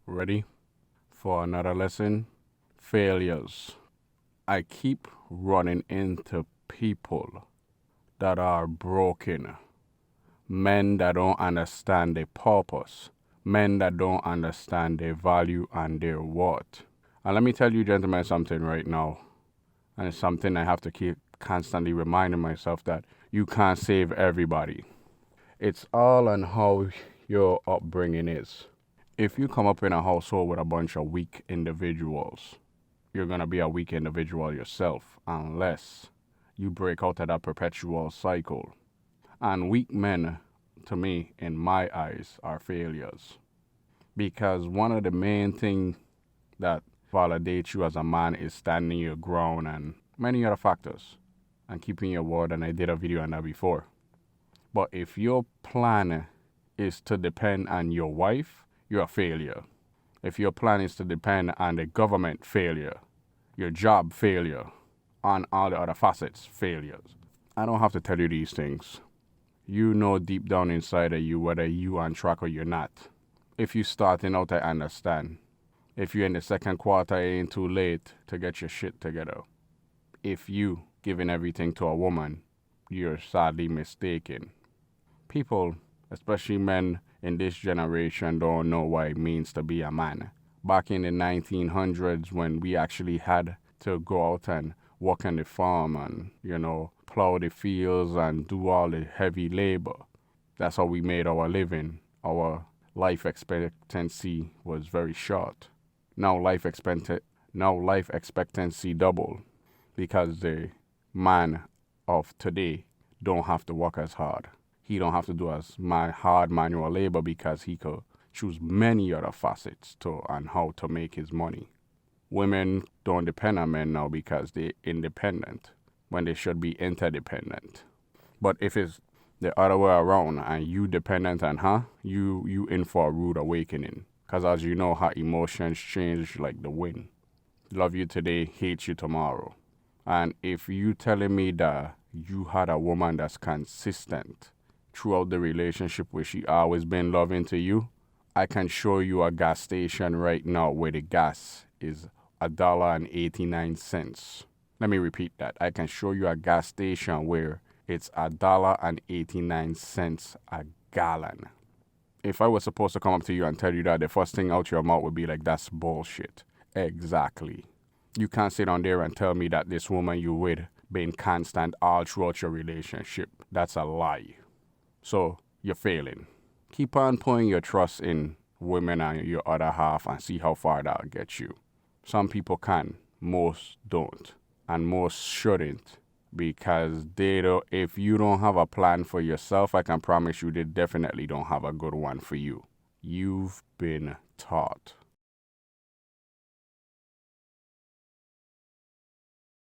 Ready for another lesson? Failures. I keep running into people that are broken, men that don't understand their purpose, men that don't understand their value and their worth. And let me tell you, gentlemen, something right now, and it's something I have to keep constantly reminding myself that you can't save everybody. It's all on how your upbringing is. If you come up in a household with a bunch of weak individuals, you're going to be a weak individual yourself unless you break out of that perpetual cycle. And weak men, to me, in my eyes, are failures. Because one of the main things that validates you as a man is standing your ground and many other factors and keeping your word, and I did a video on that before. But if your plan is to depend on your wife, you're a failure. If your plan is to depend on the government, failure. Your job, failure. On all the other facets, failures. I don't have to tell you these things. You know deep down inside of you whether you on track or you're not. If you starting out, I understand. If you're in the second quarter, it ain't too late to get your shit together. If you giving everything to a woman, you're sadly mistaken. People, especially men in this generation, don't know what it means to be a man. Back in the 1900s, when we actually had to go out and work on the farm and, plow the fields and do all the heavy labor, that's how we made our living. Our life expectancy was very short. Now life expectancy double because the man of today don't have to work as hard. He don't have to do as hard manual labor because he could choose many other facets on how to make his money. Women don't depend on men now because they're independent when they should be interdependent. But if it's the other way around and you dependent on her, you in for a rude awakening. Because as you know, her emotions change like the wind. Love you today, hate you tomorrow. And if you telling me that you had a woman that's consistent throughout the relationship where she always been loving to you, I can show you a gas station right now where the gas is $1.89. Let me repeat that. I can show you a gas station where it's $1.89 a gallon. If I was supposed to come up to you and tell you that, the first thing out your mouth would be like, that's bullshit. Exactly. You can't sit on there and tell me that this woman you with been constant all throughout your relationship. That's a lie. So you're failing. Keep on putting your trust in women and your other half and see how far that'll get you. Some people can, most don't, and most shouldn't, because if you don't have a plan for yourself, I can promise you they definitely don't have a good one for you. You've been taught.